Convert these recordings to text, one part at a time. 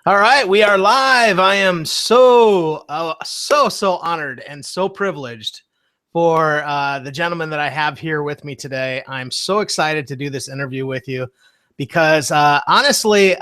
All right, we are live. I am so honored and so privileged for the gentleman that I have here with me today. I'm so excited to do this interview with you because honestly,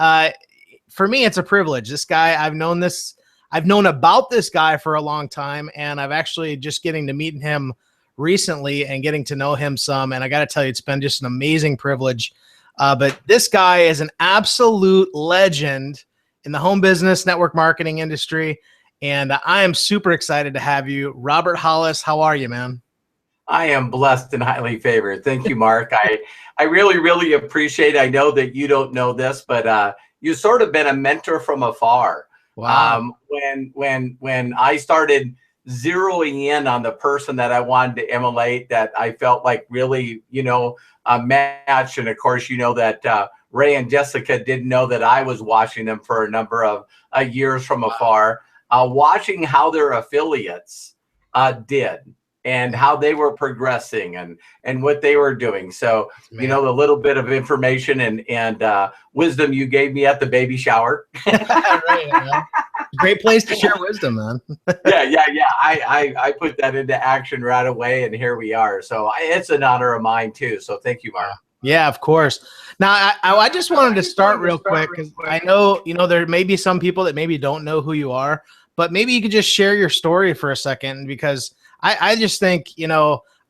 for me, it's a privilege. This guy, I've known about this guy for a long time, and I've actually just getting to meet him recently and getting to know him some. And I got to tell you, it's been just an amazing privilege. But this guy is an absolute legend in the home business network marketing industry. And I am super excited to have you. Robert Hollis, how are you, man? I am blessed and highly favored. Thank you, Mark. I really, really appreciate it. I know that you don't know this, but you've sort of been a mentor from afar. Wow. When I started zeroing in on the person that I wanted to emulate, that I felt like really, a match. And of course, you know that Ray and Jessica didn't know that I was watching them for a number of years from afar, watching how their affiliates did and how they were progressing and what they were doing. So, Man. the little bit of information and wisdom you gave me at the baby shower. Right, man. Great place to share wisdom, man. Yeah. I put that into action right away, and here we are. So it's an honor of mine too. So thank you, Mark. Yeah, of course. Now, I just wanted to start real quick because I know, there may be some people that maybe don't know who you are, but maybe you could just share your story for a second, because I just think,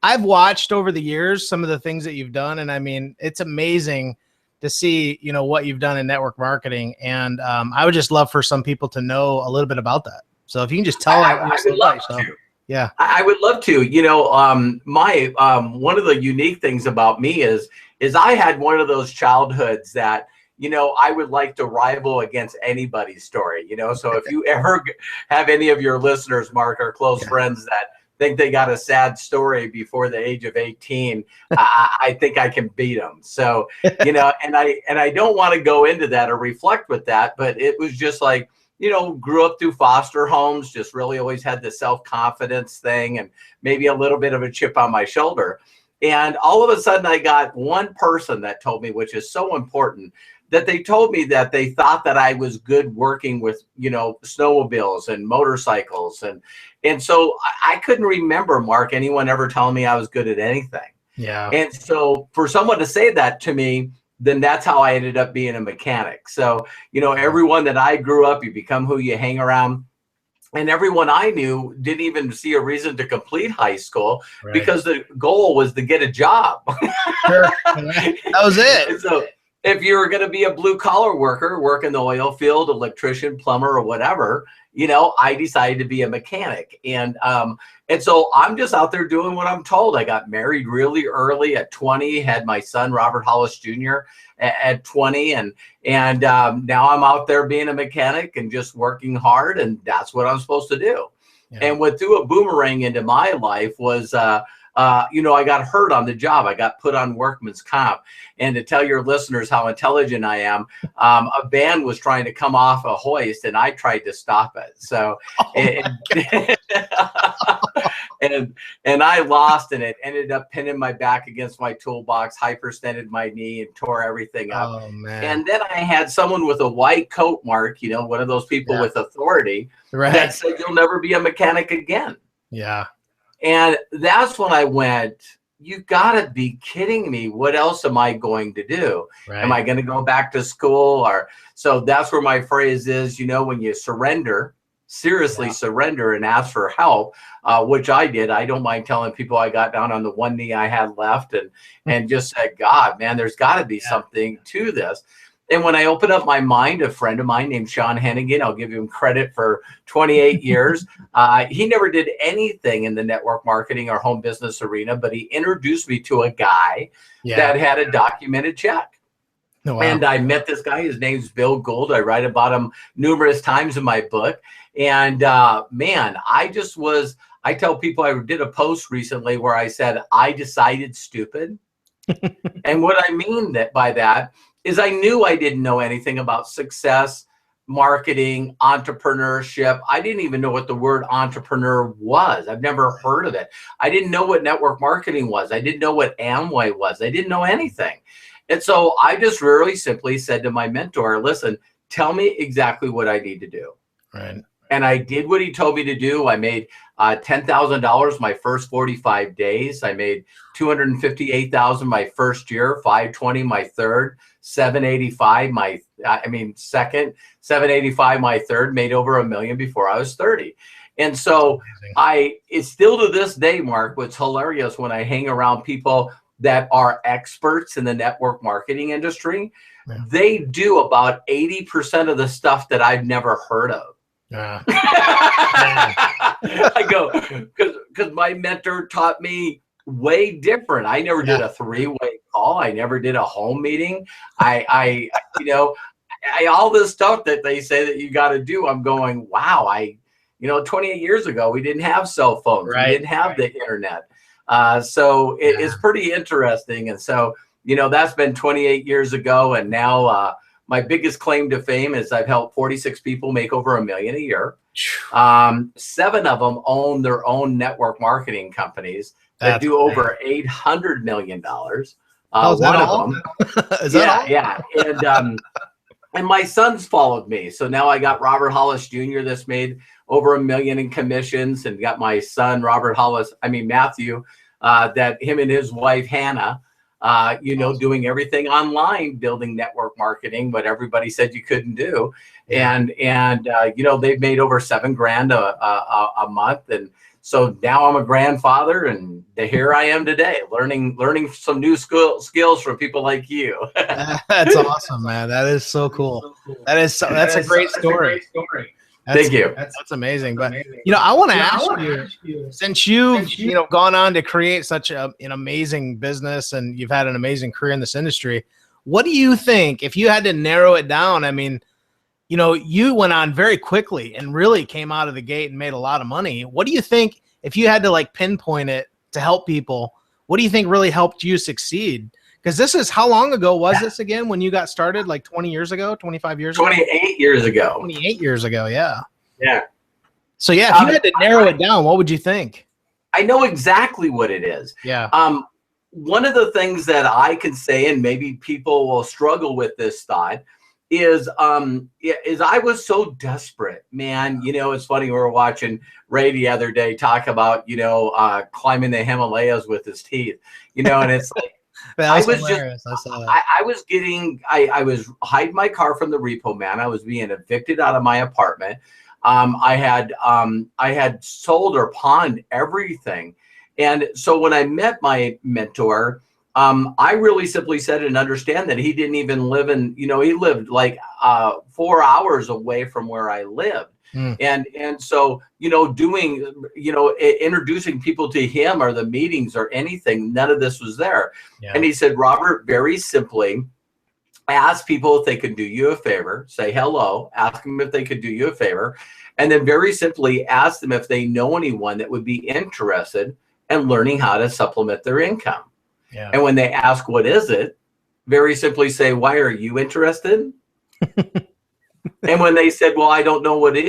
I've watched over the years some of the things that you've done. And I mean, it's amazing to see, what you've done in network marketing. And I would just love for some people to know a little bit about that. So if you can just tell I would love to. Yeah, I would love to. My one of the unique things about me is I had one of those childhoods that, I would like to rival against anybody's story. So if you ever have any of your listeners, Mark, or close friends that think they got a sad story before the age of 18, I think I can beat them. So, and I don't want to go into that or reflect with that, but it was just like, grew up through foster homes, just really always had the self-confidence thing and maybe a little bit of a chip on my shoulder. And all of a sudden I got one person that told me, which is so important, that they told me that they thought that I was good working with, snowmobiles and motorcycles. And so I couldn't remember, Mark, anyone ever telling me I was good at anything. Yeah. And so for someone to say that to me, then that's how I ended up being a mechanic. So, everyone that I grew up, you become who you hang around. And everyone I knew didn't even see a reason to complete high school, right, because the goal was to get a job. Sure. That was it. And so if you were going to be a blue collar worker, work in the oil field, electrician, plumber, or whatever, I decided to be a mechanic. And so I'm just out there doing what I'm told. I got married really early at 20, had my son, Robert Hollis Jr. at 20. And now I'm out there being a mechanic and just working hard. And that's what I'm supposed to do. Yeah. And what threw a boomerang into my life was, I got hurt on the job. I got put on workman's comp. And to tell your listeners how intelligent I am, a van was trying to come off a hoist and I tried to stop it. So, and I lost, and it ended up pinning my back against my toolbox, hyperextended my knee, and tore everything up. Oh, man. And then I had someone with a white coat, Mark, one of those people with authority, right, that said, "You'll never be a mechanic again." Yeah. And that's when I went, you gotta be kidding me. What else am I going to do? Right. Am I going to go back to school? Or so that's where my phrase is, when you surrender, seriously surrender and ask for help, which I did. I don't mind telling people I got down on the one knee I had left and just said, God, man, there's got to be something to this. And when I opened up my mind, a friend of mine named Sean Hennigan, I'll give him credit for 28 years. He never did anything in the network marketing or home business arena, but he introduced me to a guy that had a documented check. Oh, wow. And I met this guy. His name's Bill Gould. I write about him numerous times in my book. And man, I tell people, I did a post recently where I said, I decided stupid. And what I mean by that is I knew I didn't know anything about success, marketing, entrepreneurship. I didn't even know what the word entrepreneur was. I've never heard of it. I didn't know what network marketing was. I didn't know what Amway was. I didn't know anything. And so I just really simply said to my mentor, listen, tell me exactly what I need to do. Right. And I did what he told me to do. I made $10,000 my first 45 days. I made $258,000 my first year, 520 my third, 785 my second, 785 my third, made over $1 million before I was 30. And so it's still to this day, Mark, what's hilarious when I hang around people that are experts in the network marketing industry, they do about 80% of the stuff that I've never heard of. I go, because my mentor taught me way different. I never did a three-way call. I never did a home meeting. I all this stuff that they say that you got to do. I'm going, wow. 28 years ago, we didn't have cell phones. We didn't have the internet. So it's pretty interesting. And so, that's been 28 years ago. And now, my biggest claim to fame is I've helped 46 people make over $1 million a year. 7 of them own their own network marketing companies that do over $800 million. One of them. Is that all? Yeah. And my sons followed me. So now I got Robert Hollis Jr. that's made over $1 million in commissions, and got my son, Matthew, that him and his wife, Hannah, doing everything online, building network marketing, what everybody said you couldn't do. And they've made over $7,000 a month. And so now I'm a grandfather, and here I am today, learning some new skills from people like you. That's awesome, man. That is so cool. That's a great story. Thank you. That's amazing. But I want to ask you, since you've gone on to create such an amazing business, and you've had an amazing career in this industry, what do you think, if you had to narrow it down? I mean, you went on very quickly and really came out of the gate and made a lot of money. What do you think, if you had to pinpoint it to help people, what do you think really helped you succeed? Because this is, how long ago was this again when you got started? Like 20 years ago, 25 years ago? 28 years ago. 28 years ago, yeah. Yeah. So, if you had to narrow it down, what would you think? I know exactly what it is. Yeah. One of the things that I can say, and maybe people will struggle with this thought, is I was so desperate, man. It's funny, we were watching Ray the other day talk about, climbing the Himalayas with his teeth, and it's like, I was hiding my car from the repo man. I was being evicted out of my apartment. I had sold or pawned everything. And so when I met my mentor, I really simply said and understand that he didn't even live in, he lived like 4 hours away from where I lived. And so, doing, introducing people to him or the meetings or anything, none of this was there. Yeah. And he said, Robert, very simply, ask people if they could do you a favor, say hello, ask them if they could do you a favor. And then very simply ask them if they know anyone that would be interested in learning how to supplement their income. Yeah. And when they ask, what is it? Very simply say, why are you interested? And when they said, well, I don't know what it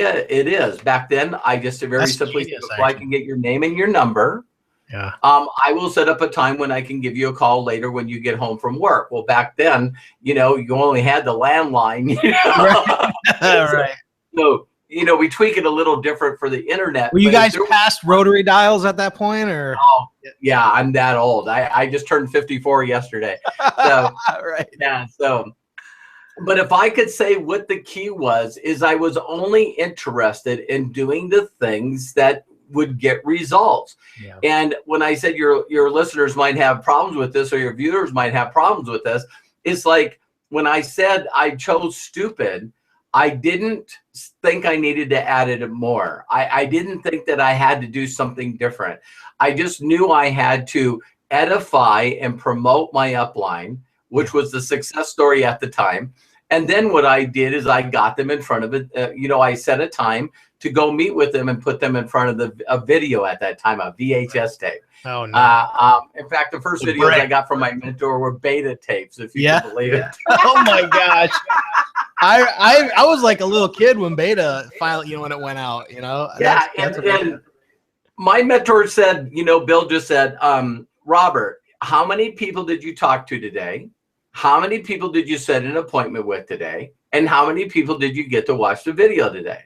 is. Back then, I just very simply said, well, I can get your name and your number. Yeah. I will set up a time when I can give you a call later when you get home from work. Well, back then, you only had the landline. Right. So, we tweak it a little different for the internet. Were you guys past rotary dials at that point, or? Oh, yeah, I'm that old. I just turned 54 yesterday. So, right. Yeah. So, but if I could say what the key was, is I was only interested in doing the things that would get results. Yeah. And when I said your listeners might have problems with this, or your viewers might have problems with this, it's like when I said I chose stupid, I didn't think I needed to add it more. I didn't think that I had to do something different. I just knew I had to edify and promote my upline, which was the success story at the time. And then what I did is I got them in front of it. I set a time to go meet with them and put them in front of a video at that time, a VHS tape. Oh, no. In fact, the first videos I got from my mentor were beta tapes, if you can believe it. Oh my gosh. I was like a little kid when beta finally, when it went out, Yeah. And my mentor said, Bill just said, Robert, how many people did you talk to today? How many people did you set an appointment with today? And how many people did you get to watch the video today?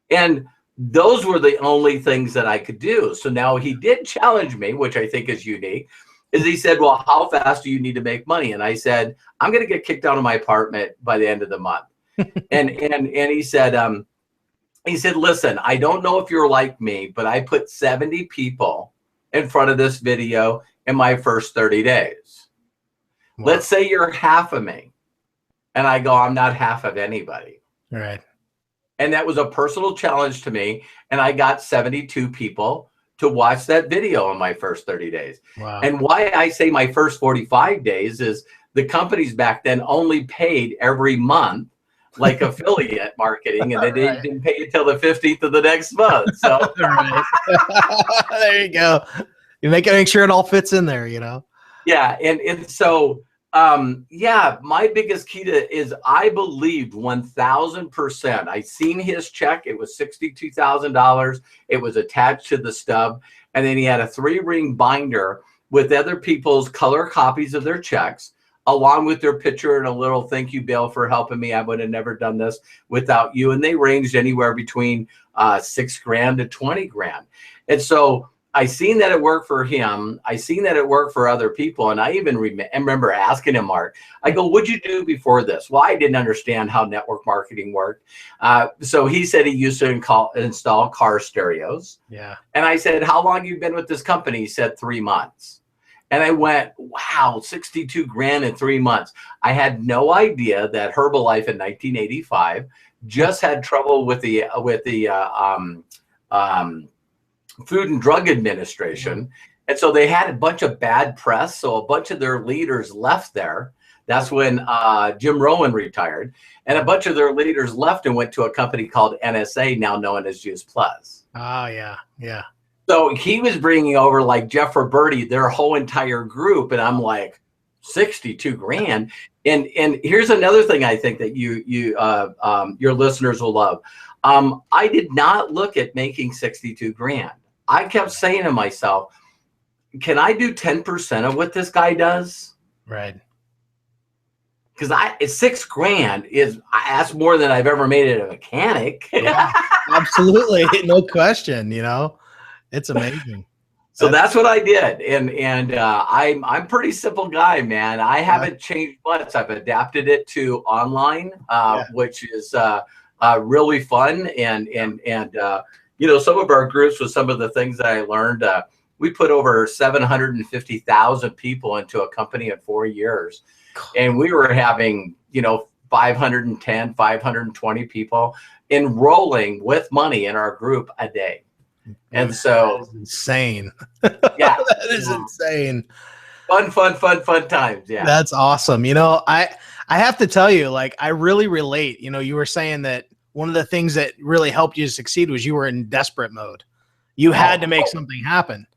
And those were the only things that I could do. So now he did challenge me, which I think is unique, is he said, well, how fast do you need to make money? And I said, I'm going to get kicked out of my apartment by the end of the month. and he said, listen, I don't know if you're like me, but I put 70 people in front of this video in my first 30 days. Wow. Let's say you're half of me. And I go, I'm not half of anybody. Right. And that was a personal challenge to me. And I got 72 people to watch that video in my first 30 days. Wow. And why I say my first 45 days is the companies back then only paid every month, like affiliate marketing, and they didn't pay until the 15th of the next month. So there you go. You make sure it all fits in there, you know? Yeah. And so, yeah, my biggest key to is I believed 1000%. I seen his check. It was $62,000. It was attached to the stub. And then he had a 3-ring binder with other people's color copies of their checks, along with their picture and a little thank you, Bill, for helping me. I would have never done this without you. And they ranged anywhere between $6,000 to $20,000. And so I seen that it worked for him. I seen that it worked for other people. And I even remember asking him, Mark, I go, what'd you do before this? Well, I didn't understand how network marketing worked. So he said he used to install car stereos. Yeah. And I said, how long have you been with this company? He said 3 months. And I went, wow, $62,000 in 3 months. I had no idea that Herbalife in 1985 just had trouble with the Food and Drug Administration. And so they had a bunch of bad press. So a bunch of their leaders left there. That's when Jim Rowan retired. And a bunch of their leaders left and went to a company called NSA, now known as Juice Plus. Oh, yeah. Yeah. So he was bringing over like Jeff Roberti, their whole entire group. And I'm like, $62,000. And here's another thing I think that your listeners will love. I did not look at making $62,000. I kept saying to myself, can I do 10% of what this guy does? Right. Because $6,000 that's more than I've ever made it a mechanic. Yeah, absolutely. No question, you know, it's amazing. So that's what I did. And I'm pretty simple guy, man. I haven't changed much. I've adapted it to online, which is really fun. And you know, some of our groups with some of the things that I learned, we put over 750,000 people into a company in 4 years. And we were having, you know, 510, 520 people enrolling with money in our group a day. And so that is insane. Yeah. That is insane. Fun times. Yeah. That's awesome. You know, I have to tell you, like, I really relate. You know, you were saying that one of the things that really helped you succeed was you were in desperate mode. You had to make something happen.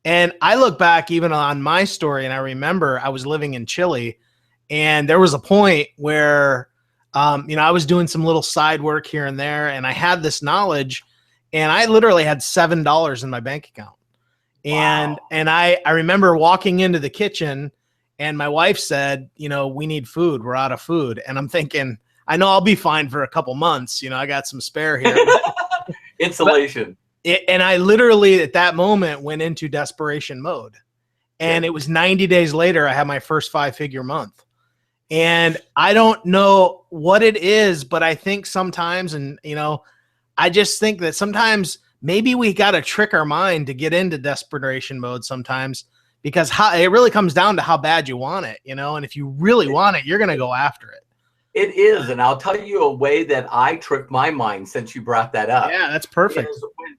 And I look back even on my story, and I remember I was living in Chile, and there was a point where, you know, I was doing some little side work here and there, and I had this knowledge, and I literally had $7 in my bank account. And I remember walking into the kitchen, and my wife said, you know, we need food. We're out of food. And I'm thinking, I know I'll be fine for a couple months. You know, I got some spare here. Insulation. And I literally at that moment went into desperation mode. And it was 90 days later, I had my first 5-figure month. And I don't know what it is, but I think sometimes, and, you know, I just think that sometimes maybe we got to trick our mind to get into desperation mode sometimes, because it really comes down to how bad you want it, you know, and if you really want it, you're going to go after it. It is. And I'll tell you a way that I tricked my mind since you brought that up. Yeah, that's perfect.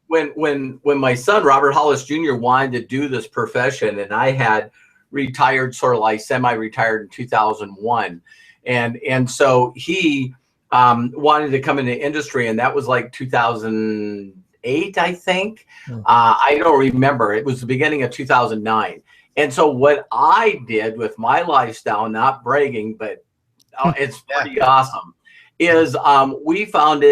When my son, Robert Hollis Jr., wanted to do this profession, and I had retired, sort of like semi-retired in 2001. And so he wanted to come into industry, and that was like 2008, I think. I don't remember. It was the beginning of 2009. And so what I did with my lifestyle, not bragging, but it's pretty awesome, is we found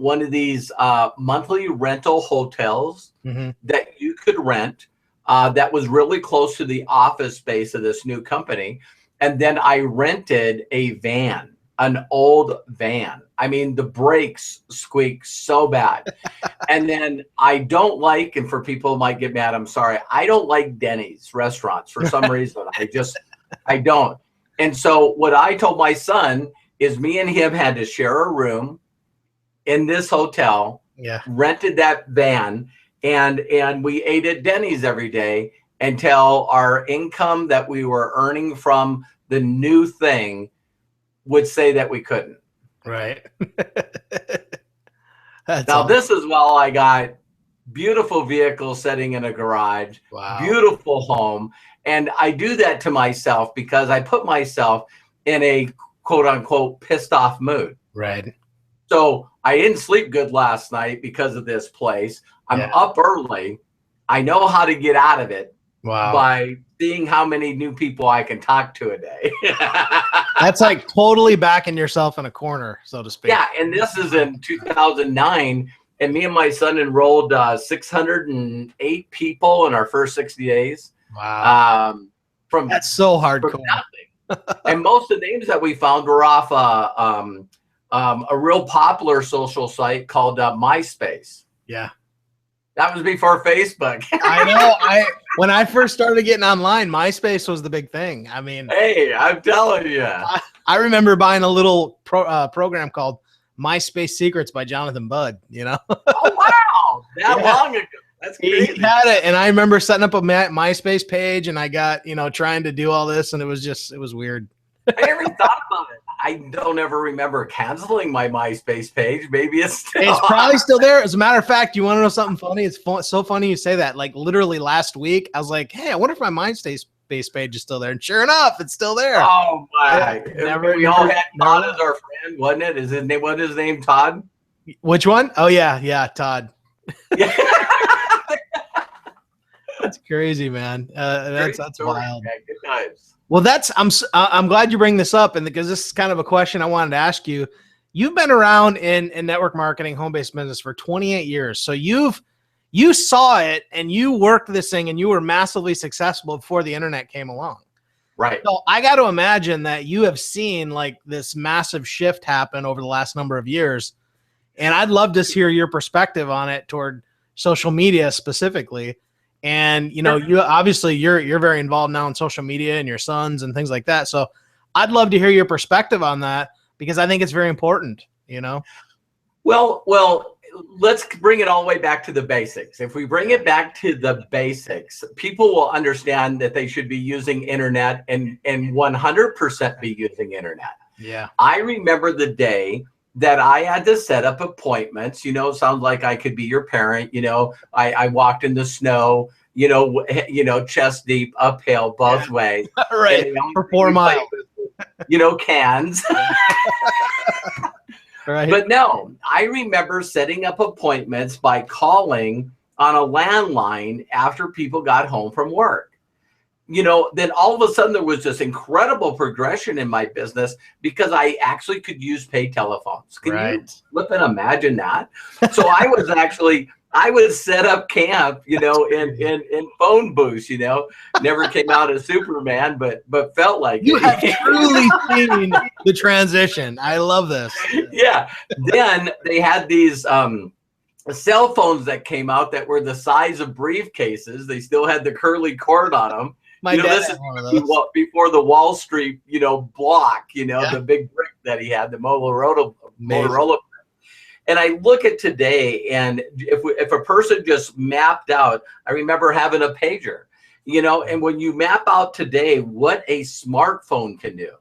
one of these monthly rental hotels that you could rent that was really close to the office space of this new company. And then I rented a van. an old van. I mean, the brakes squeak so bad. And then I don't like, and for people who might get mad, I'm sorry, I don't like Denny's restaurants for some reason. I don't. And so what I told my son is me and him had to share a room in this hotel, rented that van, and we ate at Denny's every day until our income that we were earning from the new thing would say that we couldn't. Right. Now, this is while I got beautiful vehicles sitting in a garage, beautiful home. And I do that to myself because I put myself in a quote unquote pissed off mood. Right. So I didn't sleep good last night because of this place. I'm up early. I know how to get out of it by seeing how many new people I can talk to a day. That's like totally backing yourself in a corner, so to speak. Yeah, and this is in 2009, and me and my son enrolled 608 people in our first 60 days. Wow. That's so hardcore. From nothing. And most of the names that we found were off a real popular social site called MySpace. Yeah. That was before Facebook. I know. When I first started getting online, MySpace was the big thing. I mean, hey, I'm telling you. I remember buying a little program called MySpace Secrets by Jonathan Budd, you know? Oh, wow. That long ago. That's crazy. He had it, and I remember setting up a MySpace page, and I got, trying to do all this, and it was weird. I never thought about it. I don't ever remember canceling my MySpace page. Maybe it's probably still there. As a matter of fact, you want to know something funny? It's so funny you say that. Like literally last week, I was like, "Hey, I wonder if my MySpace page is still there." And sure enough, it's still there. Oh my! We all had Todd as our friend, wasn't it? What is his name? Todd. Which one? Oh yeah, Todd. Yeah. That's crazy, man. That's wild. Good times. Well, I'm glad you bring this up, and because this is kind of a question I wanted to ask you. You've been around in network marketing, home-based business for 28 years. So you saw it and you worked this thing and you were massively successful before the internet came along. Right. So I got to imagine that you have seen like this massive shift happen over the last number of years. And I'd love to hear your perspective on it toward social media specifically. And, you obviously you're very involved now in social media and your sons and things like that. So I'd love to hear your perspective on that because I think it's very important, Well, let's bring it all the way back to the basics. If we bring it back to the basics, people will understand that they should be using internet and 100% be using internet. Yeah. I remember the day that I had to set up appointments, sounds like I could be your parent. I walked in the snow, chest deep, uphill, both ways. Right. For 4 miles. Cans. Right. But no, I remember setting up appointments by calling on a landline after people got home from work. Then all of a sudden there was this incredible progression in my business because I actually could use pay telephones. Can you flip and imagine that? So I would set up camp, in phone booths, never came out as Superman, but felt like you have truly seen the transition. I love this. Yeah. Then they had these cell phones that came out that were the size of briefcases. They still had the curly cord on them. This is before the Wall Street, block, the big brick that he had, the Motorola. And I look at today, and if a person just mapped out, I remember having a pager, and when you map out today what a smartphone can do.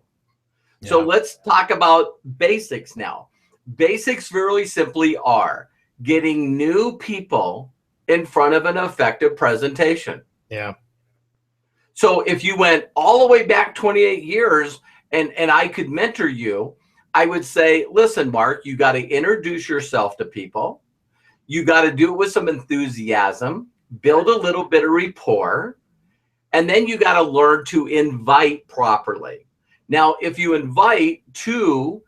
Yeah. So let's talk about basics now. Basics really simply are getting new people in front of an effective presentation. Yeah. So if you went all the way back 28 years and I could mentor you, I would say, listen, Mark, you got to introduce yourself to people. You got to do it with some enthusiasm, build a little bit of rapport, and then you got to learn to invite properly. Now, if you invite to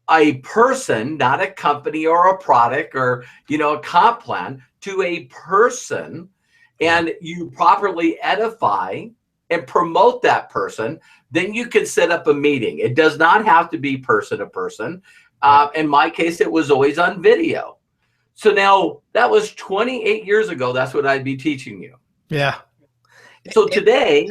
a person, not a company or a product or, a comp plan, to a person, and you properly edify and promote that person, then you can set up a meeting. It does not have to be person to person. In my case, it was always on video. So now that was 28 years ago. That's what I'd be teaching you. Yeah. So today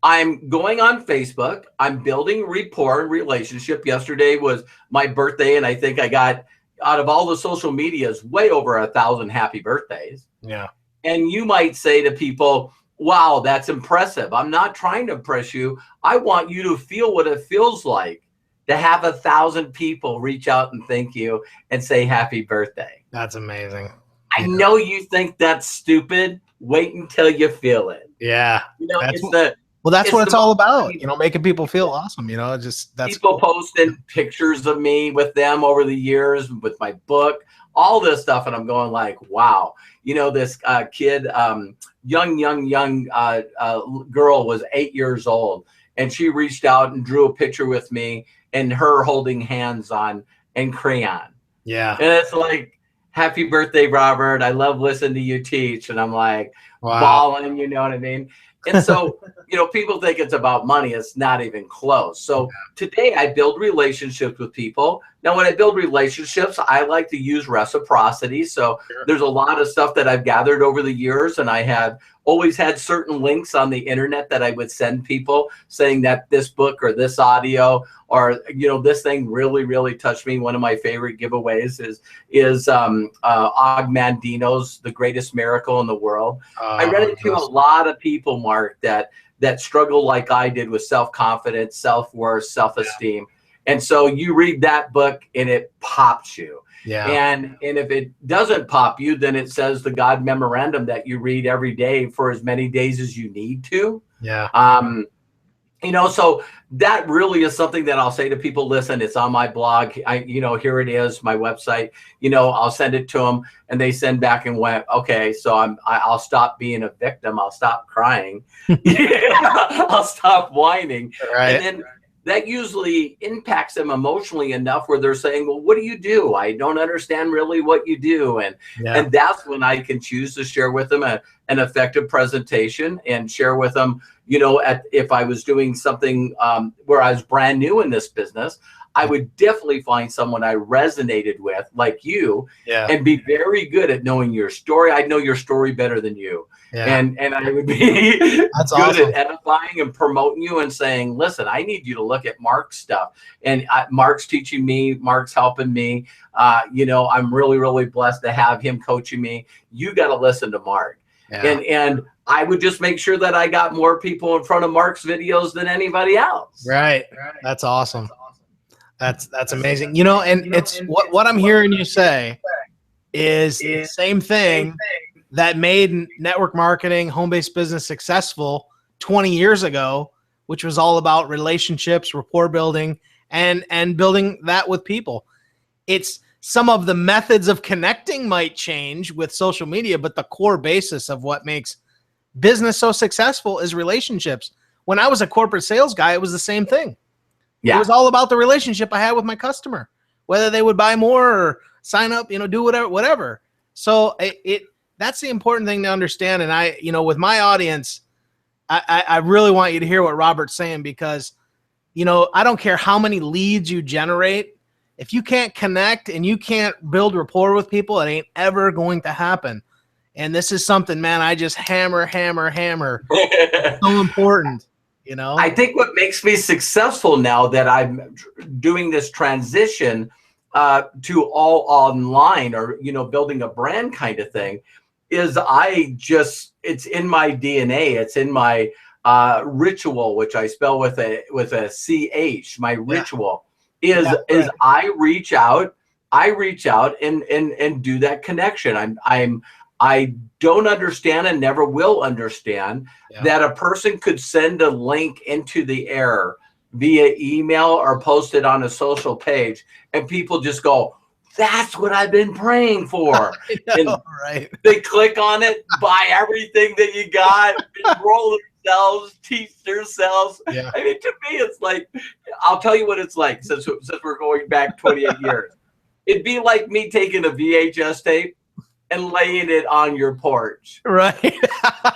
I'm going on Facebook. I'm building rapport and relationship. Yesterday was my birthday, and I think I got, out of all the social medias, way over 1,000 happy birthdays. Yeah. And you might say to people, wow, that's impressive. I'm not trying to impress you. I want you to feel what it feels like to have 1,000 people reach out and thank you and say happy birthday. That's amazing. I know you think that's stupid. Wait until you feel it. Yeah. You know, that's what it's all about. You know, making people feel awesome. You know, just that's people posting pictures of me with them over the years with my book, all this stuff, and I'm going like, wow. You know, this kid, young girl was 8 years old, and she reached out and drew a picture with me and her holding hands on and crayon. Yeah. And it's like, happy birthday, Robert. I love listening to you teach. And I'm like, wow, bawling, you know what I mean? And so, you know, people think it's about money. It's not even close. So today I build relationships with people. Now, when I build relationships, I like to use reciprocity. So there's a lot of stuff that I've gathered over the years, and I have always had certain links on the internet that I would send people saying that this book or this audio or, you know, this thing really, really touched me. One of my favorite giveaways is Og Mandino's The Greatest Miracle in the World. I read it to a lot of people, Mark, that struggle like I did with self-confidence, self-worth, self-esteem. And so you read that book and it pops you. Yeah. And if it doesn't pop you, then it says the God memorandum that you read every day for as many days as you need to. Yeah. You know, so that really is something that I'll say to people, listen, it's on my blog. You know, here it is, my website, you know, I'll send it to them and they send back and went, okay, so I'll stop being a victim. I'll stop crying. I'll stop whining. Right. And then that usually impacts them emotionally enough where they're saying, well, what do you do? I don't understand really what you do. And that's when I can choose to share with them an effective presentation and share with them, you know, if I was doing something where I was brand new in this business, I would definitely find someone I resonated with, like you, and be very good at knowing your story. I know your story better than you. And I would be good at edifying and promoting you and saying, listen, I need you to look at Mark's stuff. And Mark's teaching me, Mark's helping me. You know, I'm really, really blessed to have him coaching me. You got to listen to Mark. And I would just make sure that I got more people in front of Mark's videos than anybody else. Right. That's awesome. That's amazing. You know, and it's what I'm hearing you say is the same thing that made network marketing, home-based business successful 20 years ago, which was all about relationships, rapport building, and building that with people. It's some of the methods of connecting might change with social media, but the core basis of what makes business so successful is relationships. When I was a corporate sales guy, it was the same thing. Yeah. It was all about the relationship I had with my customer, whether they would buy more or sign up, you know, do whatever. So that's the important thing to understand. And you know, with my audience, I really want you to hear what Robert's saying, because, you know, I don't care how many leads you generate. If you can't connect and you can't build rapport with people, it ain't ever going to happen. And this is something, man, I just hammer. It's so important, you know? I think what makes me successful now that I'm doing this transition to all online, or, you know, building a brand kind of thing, is it's in my DNA. It's in my ritual, which I spell with a CH. My ritual is I reach out and do that connection. I don't understand and never will understand that a person could send a link into the air via email or post it on a social page, and people just go, that's what I've been praying for. Know, right? They click on it, buy everything that you got, enroll themselves, teach themselves. Yeah. I mean, to me, it's like, I'll tell you what it's like since we're going back 28 years. It'd be like me taking a VHS tape and laying it on your porch. Right.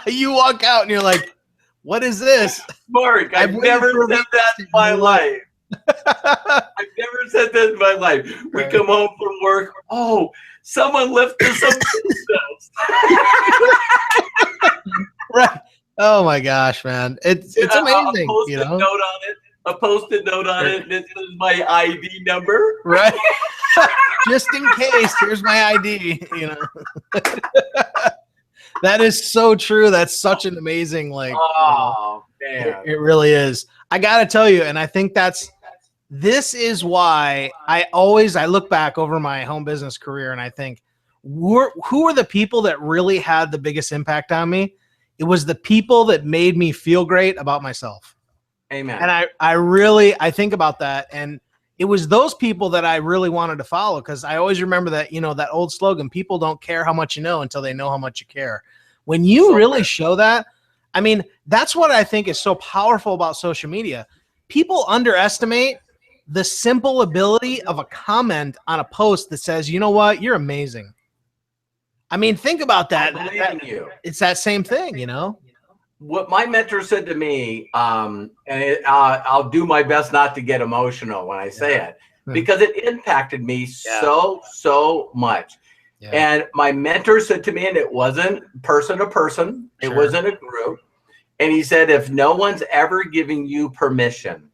You walk out and you're like, What is this? Mark, I've never said that in my life. I've never said that in my life. We come home from work. Oh, someone left us some pizzas. Right. Oh my gosh, man. It's amazing. A post-it note on it. This is my ID number. Right. Just in case, here's my ID, you know. That is so true. That's such an amazing, like, man. It really is. I got to tell you, and I think this is why I look back over my home business career and I think, who are the people that really had the biggest impact on me? It was the people that made me feel great about myself. Amen. And I think about that. And it was those people that I really wanted to follow, because I always remember that, you know, that old slogan, people don't care how much you know until they know how much you care. When you really show that, I mean, that's what I think is so powerful about social media. People underestimate the simple ability of a comment on a post that says, you know what, you're amazing. I mean, think about that. It's that same thing, you know? What my mentor said to me, and I'll do my best not to get emotional when I say it, because it impacted me so much. Yeah. And my mentor said to me, and it wasn't person to person, it wasn't a group. And he said, if no one's ever giving you permission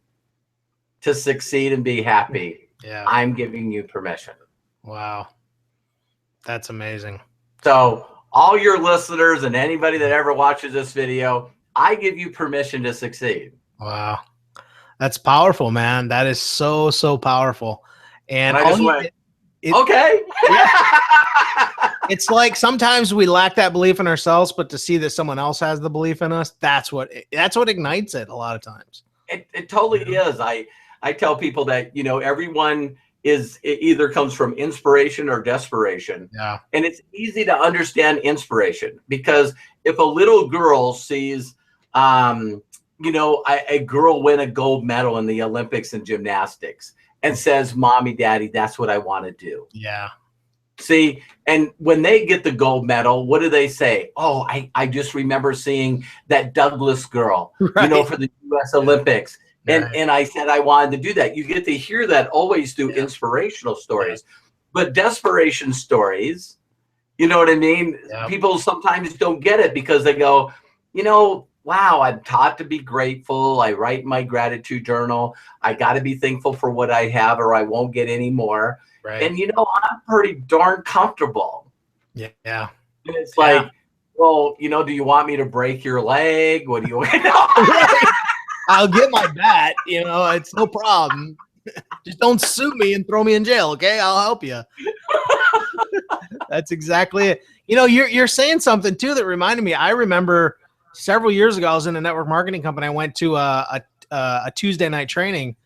to succeed and be happy, I'm giving you permission. Wow. That's amazing. So all your listeners and anybody that ever watches this video, I give you permission to succeed. Wow. That's powerful, man. That is so, so powerful. And I just went, okay. It's like sometimes we lack that belief in ourselves, but to see that someone else has the belief in us, that's what ignites it a lot of times. It totally is. I tell people that, you know, everyone it either comes from inspiration or desperation. Yeah. And it's easy to understand inspiration, because if a little girl sees, you know, a girl win a gold medal in the Olympics in gymnastics and says, Mommy, Daddy, that's what I want to do. Yeah. See, and when they get the gold medal, what do they say? Oh, I just remember seeing that Douglas girl, you know, for the U.S. Olympics. And I said I wanted to do that. You get to hear that always through inspirational stories. But desperation stories, you know what I mean? People sometimes don't get it because they go, you know, wow, I'm taught to be grateful. I write my gratitude journal. I got to be thankful for what I have or I won't get any more. Right. And, you know, I'm pretty darn comfortable. Yeah. And it's like, well, you know, do you want me to break your leg? What do you want? I'll get my bat, you know, it's no problem. Just don't sue me and throw me in jail, okay? I'll help you. That's exactly it. You know, you're saying something too that reminded me. I remember several years ago, I was in a network marketing company. I went to a Tuesday night training,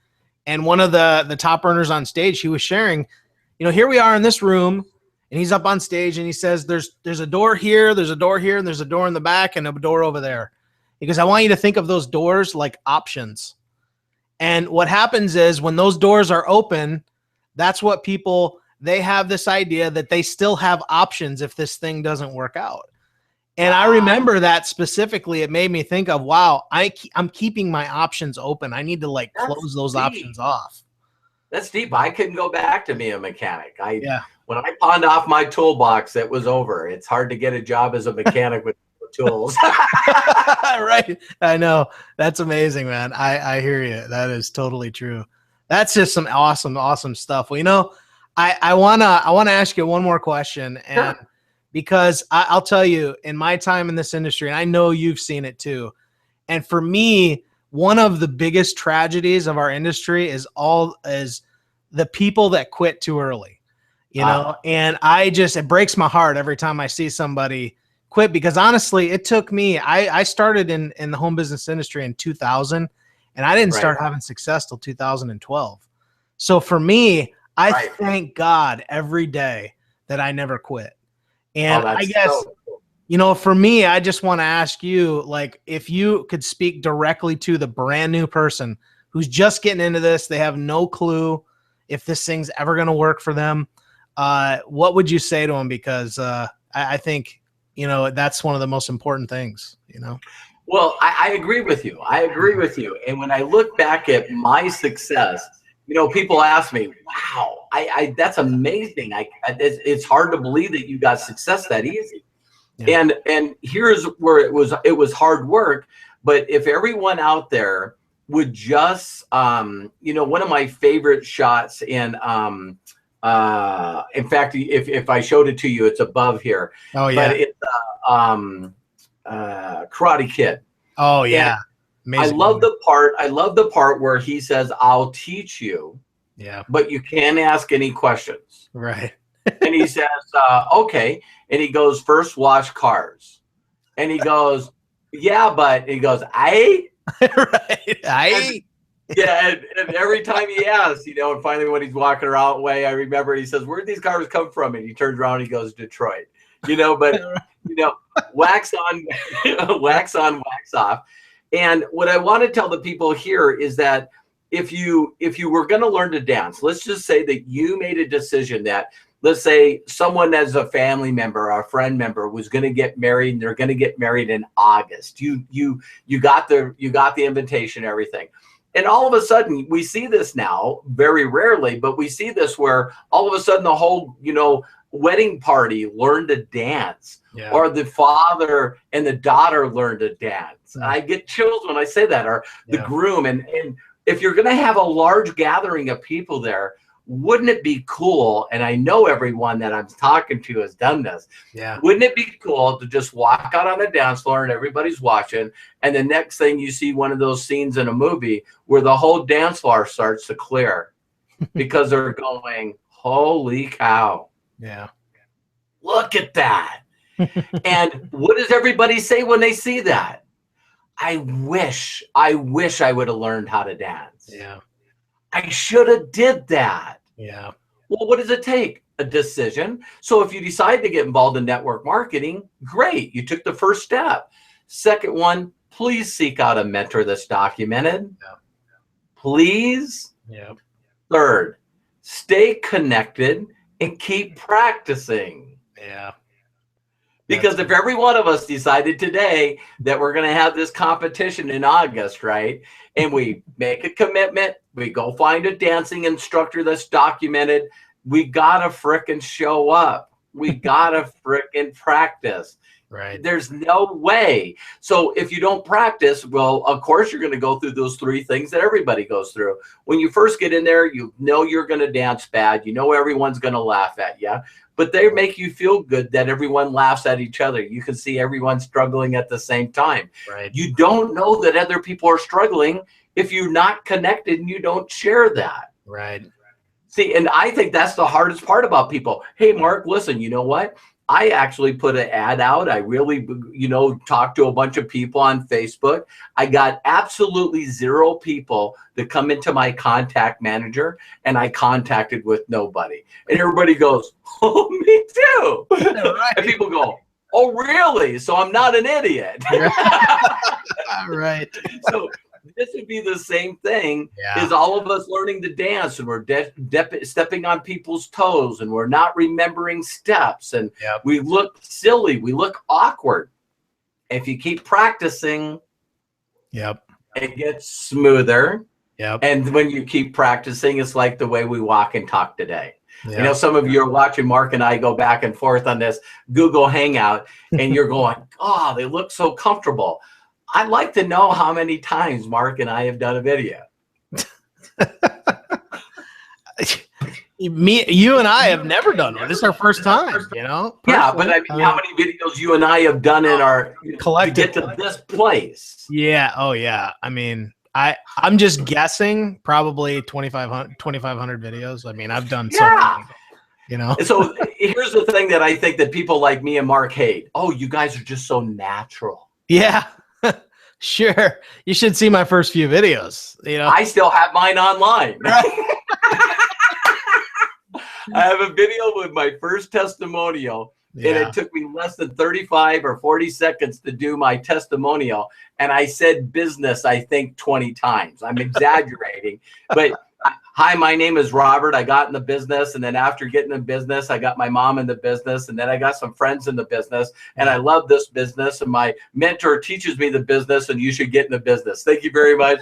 and one of the top earners on stage, he was sharing, you know, here we are in this room, and he's up on stage and he says, there's a door here, there's a door here, and there's a door in the back and a door over there. Because I want you to think of those doors like options. And what happens is when those doors are open, that's what they have this idea that they still have options if this thing doesn't work out. And I remember that specifically. It made me think of, wow, I'm keeping my options open. I need to like close those options off. That's deep. I couldn't go back to be a mechanic. When I pawned off my toolbox, it was over. It's hard to get a job as a mechanic with tools. Right. I know. That's amazing, man. I hear you. That is totally true. That's just some awesome stuff. Well, you know, I wanna ask you one more question, and because I'll tell you, in my time in this industry, and I know you've seen it too, and for me, one of the biggest tragedies of our industry is the people that quit too early. You know, and it breaks my heart every time I see somebody quit, because honestly, it took me, I started in the home business industry in 2000, and I didn't start having success till 2012. So for me, I thank God every day that I never quit. And I guess, you know, for me, I just want to ask you, like, if you could speak directly to the brand new person who's just getting into this, they have no clue if this thing's ever going to work for them. What would you say to them? Because I think, you know, that's one of the most important things, you know? Well, I agree with you. I agree with you. And when I look back at my success, you know, people ask me, wow, that's amazing. It's hard to believe that you got success that easy. Yeah. And here's where it was hard work. But if everyone out there would just, you know, one of my favorite shots in fact, if I showed it to you, it's above here. Oh yeah. But it's Karate Kid. Oh yeah. Amazing. I love the part where he says, "I'll teach you." Yeah. But you can't ask any questions. Right. And he says, okay. And he goes, "First wash cars." And he goes, "Yeah, but," he goes, "I." Right. Yeah, and every time he asks, you know, and finally when he's walking around the way, I remember he says, "Where'd these cars come from?" And he turns around and he goes, "Detroit." You know, but you know, wax on, wax on, wax off. And what I want to tell the people here is that if you were going to learn to dance, let's just say that you made a decision that, let's say someone as a family member or a friend member was going to get married, and they're going to get married in August. You got the invitation, everything. And all of a sudden, we see this now, very rarely, but we see this where all of a sudden the whole, you know, wedding party learned to dance. Yeah. Or the father and the daughter learn to dance. I get chills when I say that, or the groom. And if you're going to have a large gathering of people there, wouldn't it be cool? And I know everyone that I'm talking to has done this. Yeah. Wouldn't it be cool to just walk out on the dance floor and everybody's watching, and the next thing you see one of those scenes in a movie where the whole dance floor starts to clear because they're going, "Holy cow. Yeah. Look at that." And what does everybody say when they see that? I wish I would have learned how to dance. Yeah. I should have did that. Yeah. Well, what does it take? A decision. So if you decide to get involved in network marketing, great. You took the first step. Second one, please seek out a mentor that's documented. Yeah. Please. Yeah. Third, stay connected and keep practicing. Yeah. Because if every one of us decided today that we're going to have this competition in August, right? And we make a commitment, we go find a dancing instructor that's documented, we got to frickin' show up. We got to frickin' practice. Right. There's no way. So if you don't practice, well, of course, you're going to go through those three things that everybody goes through. When you first get in there, you know you're going to dance bad. You know everyone's going to laugh at you. But they make you feel good that everyone laughs at each other. You can see everyone struggling at the same time. Right. You don't know that other people are struggling if you're not connected and you don't share that. Right. See, and I think that's the hardest part about people. Hey, Mark, listen, you know what? I actually put an ad out. I really, you know, talked to a bunch of people on Facebook. I got absolutely 0 people that come into my contact manager, and I contacted with nobody. And everybody goes, "Oh, me too." Right. And people go, "Oh, really? So I'm not an idiot." Right. So this would be the same thing. Yeah. Is all of us learning to dance, and we're stepping on people's toes, and we're not remembering steps, and we look silly, we look awkward. If you keep practicing, it gets smoother. And when you keep practicing, it's like the way we walk and talk today. You know, some of you are watching Mark and I go back and forth on this Google Hangout, and you're going, "Oh, they look so comfortable." I'd like to know how many times Mark and I have done a video. You and I have never done one. This is our first time, you know? Yeah, but I mean, how many videos you and I have done in our collective to get to this place? Yeah. Oh, yeah. I mean, I'm just guessing probably 2,500 videos. I mean, I've done so many, you know? So here's the thing that I think that people like me and Mark hate. Oh, you guys are just so natural. Yeah. Sure. You should see my first few videos. You know, I still have mine online. I have a video with my first testimonial, and it took me less than 35 or 40 seconds to do my testimonial. And I said business, I think 20 times. I'm exaggerating, but hi, my name is Robert. I got in the business. And then after getting in business, I got my mom in the business. And then I got some friends in the business. And I love this business. And my mentor teaches me the business, and you should get in the business. Thank you very much.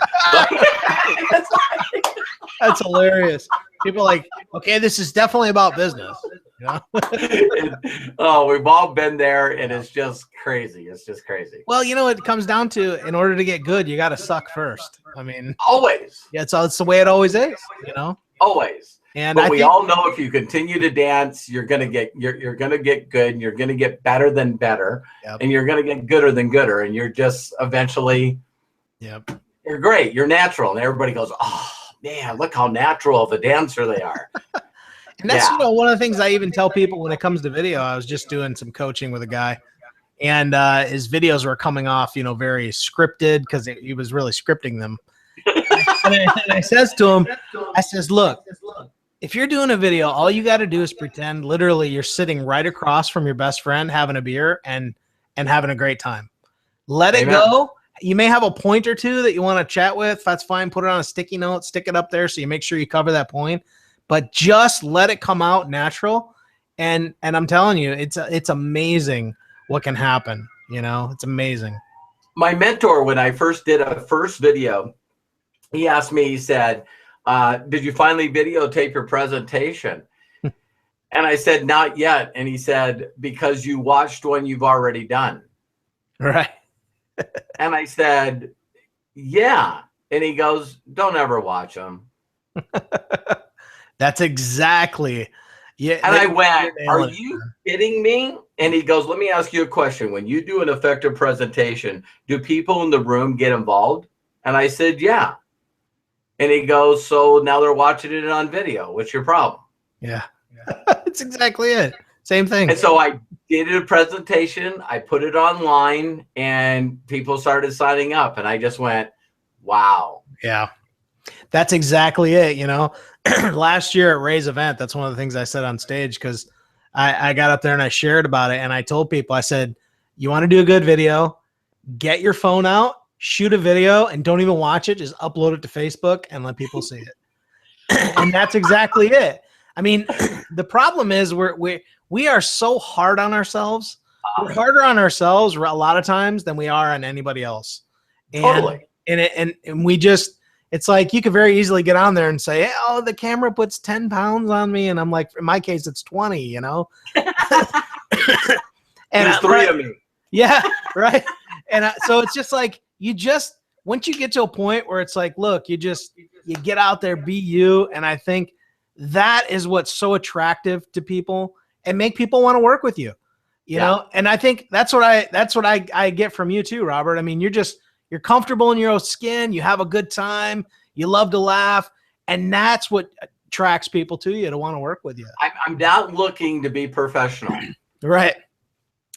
That's hilarious. People are like, okay, this is definitely about business. You know? Oh, we've all been there, and it's just crazy. It's just crazy. Well, you know, it comes down to, in order to get good, you got to suck first. I mean, always. Yeah, it's the way it always is, you know. Always. But we all know if you continue to dance, you're gonna get good, and you're gonna get better than better, and you're gonna get gooder than gooder, and you're just eventually, you're great, you're natural, and everybody goes, oh man, look how natural of a dancer they are. And that's, you know, one of the things I even tell people when it comes to video. I was just doing some coaching with a guy, and his videos were coming off, you know, very scripted, because he was really scripting them. and I says to him, I says, look, if you're doing a video, all you got to do is pretend literally you're sitting right across from your best friend having a beer and having a great time. Let it go. You may have a point or two that you want to chat with. That's fine. Put it on a sticky note, stick it up there so you make sure you cover that point. But just let it come out natural. And I'm telling you, it's amazing what can happen. You know, it's amazing. My mentor, when I first did a first video, he asked me, he said, did you finally videotape your presentation? And I said, not yet. And he said, because you watched one you've already done. Right. And I said, yeah. And he goes, don't ever watch them. That's exactly. Yeah. And I went, are you kidding me? And he goes, let me ask you a question. When you do an effective presentation, do people in the room get involved? And I said, yeah. And he goes, so now they're watching it on video. What's your problem? Yeah. That's exactly it. Same thing. And so I did a presentation. I put it online, and people started signing up. And I just went, wow. Yeah. That's exactly it. You know, last year at Ray's event, that's one of the things I said on stage, because I got up there and I shared about it. And I told people, I said, you want to do a good video, get your phone out, shoot a video, and don't even watch it. Just upload it to Facebook and let people see it. And that's exactly it. I mean, the problem is we are so hard on ourselves. We're harder on ourselves a lot of times than we are on anybody else. And, totally. And we just, it's like you could very easily get on there and say, hey, oh, the camera puts 10 pounds on me. And I'm like, in my case, it's 20, you know? And there's three of me. Yeah, right. And so it's just like, once you get to a point where it's like, look, you get out there, be you. And I think that is what's so attractive to people and make people want to work with you, you know? And I think that's what I get from you too, Robert. I mean, you're comfortable in your own skin. You have a good time. You love to laugh. And that's what attracts people to you, to want to work with you. I'm not looking to be professional. Right.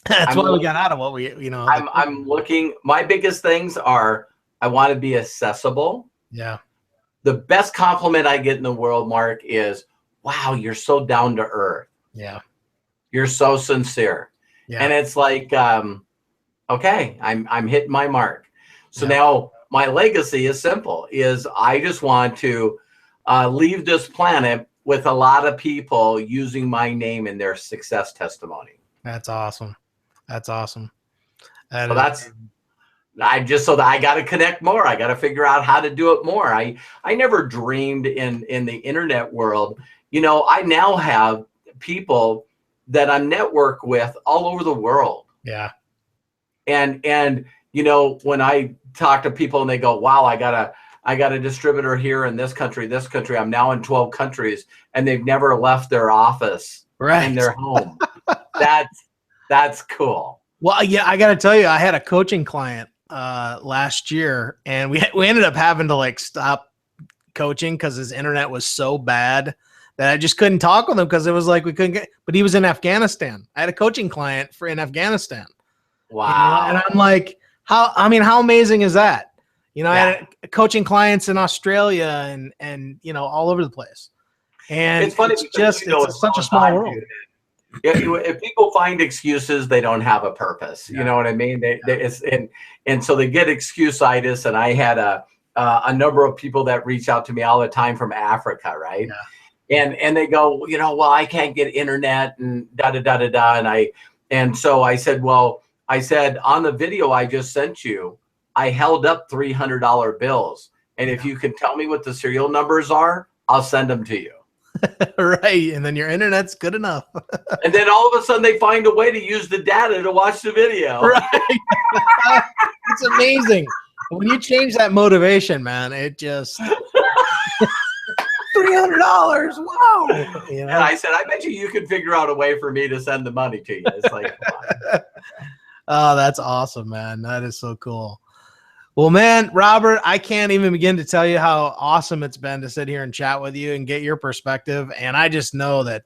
That's why we got out of what we, you know. I'm looking, my biggest things are, I want to be accessible. Yeah. The best compliment I get in the world, Mark, is, wow, you're so down to earth. Yeah. You're so sincere. Yeah. And it's like, okay, I'm hitting my mark. So now my legacy is simple, is I just want to leave this planet with a lot of people using my name in their success testimony. That's awesome. That's awesome. I got to connect more. I got to figure out how to do it more. I never dreamed in the internet world. You know, I now have people that I network with all over the world. Yeah. And you know, when I talk to people and they go, wow, I got a distributor here in this country. I'm now in 12 countries, and they've never left their office in their home. That's cool. Well, yeah, I got to tell you, I had a coaching client last year, and we ended up having to like stop coaching because his internet was so bad that I just couldn't talk with him, because it was like we couldn't get. But he was in Afghanistan. I had a coaching client in Afghanistan. Wow. You know? And I'm like, how amazing is that? You know, I had coaching clients in Australia and you know, all over the place. And it's funny, it's such a small world. If people find excuses, they don't have a purpose. You know what I mean? And so they get excuse-itis. And I had a number of people that reach out to me all the time from Africa, right? Yeah. And they go, you know, well, I can't get internet and da da da da da. And so I said, well, on the video I just sent you, I held up $300 bills, and if you can tell me what the serial numbers are, I'll send them to you. Right, and then your internet's good enough. And then all of a sudden they find a way to use the data to watch the video. Right. It's amazing. When you change that motivation, man, it just $300. Wow. You know? And I said, I bet you could figure out a way for me to send the money to you. It's like, oh, that's awesome, man. That is so cool. Well, man, Robert, I can't even begin to tell you how awesome it's been to sit here and chat with you and get your perspective. And I just know that,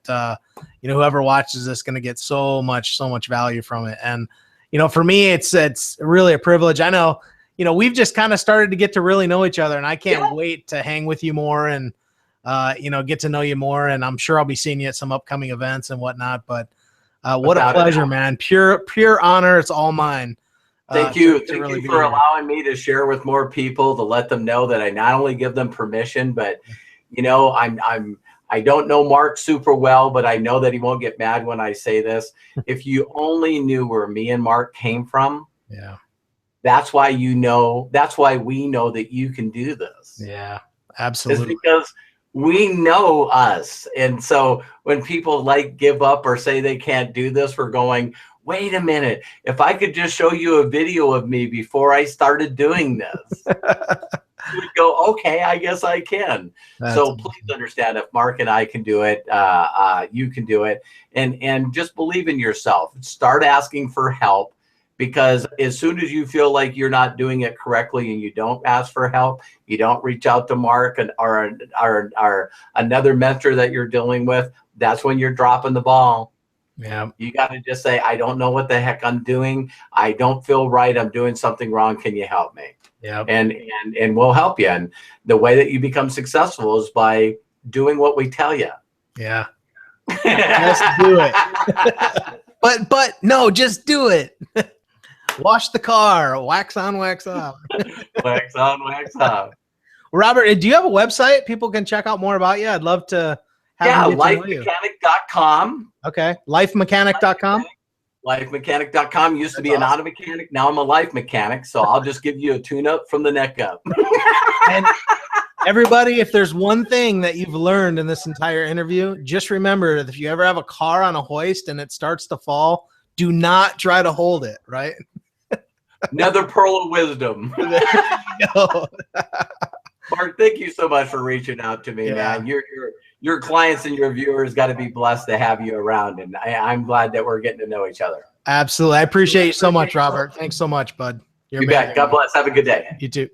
you know, whoever watches this is going to get so much value from it. And, you know, for me, it's really a privilege. I know, you know, we've just kind of started to get to really know each other, and I can't wait to hang with you more and, you know, get to know you more. And I'm sure I'll be seeing you at some upcoming events and whatnot. But what a pleasure, man. Pure honor. It's all mine. Thank you. Thank you for allowing me to share with more people, to let them know that I not only give them permission, but, you know, I don't know Mark super well, but I know that he won't get mad when I say this. If you only knew where me and Mark came from, yeah, that's why we know that you can do this. Yeah, absolutely. It's because we know us. And so when people like give up or say they can't do this, we're going, wait a minute, if I could just show you a video of me before I started doing this, you would go, okay, I guess I can. So please understand, if Mark and I can do it, you can do it. And just believe in yourself. Start asking for help, because as soon as you feel like you're not doing it correctly and you don't ask for help, you don't reach out to Mark or another mentor that you're dealing with, that's when you're dropping the ball. Yeah, you got to just say, I don't know what the heck I'm doing. I don't feel right. I'm doing something wrong. Can you help me? Yeah, and we'll help you. And the way that you become successful is by doing what we tell you. Yeah, just do it. but no, just do it. Wash the car. Wax on, wax off. Wax on, wax off. Robert, do you have a website people can check out more about you? I'd love to. Lifemechanic.com. Okay. Lifemechanic.com. Lifemechanic.com. Used to be an auto mechanic. Now I'm a life mechanic. So I'll just give you a tune-up from the neck up. And everybody, if there's one thing that you've learned in this entire interview, just remember that if you ever have a car on a hoist and it starts to fall, do not try to hold it, right? Another pearl of wisdom. There you go. Mark, thank you so much for reaching out to me, man. Your clients and your viewers got to be blessed to have you around, and I'm glad that we're getting to know each other. Absolutely. I appreciate you so much, Robert. Thanks so much, bud. You bet. God bless. Have a good day. You too.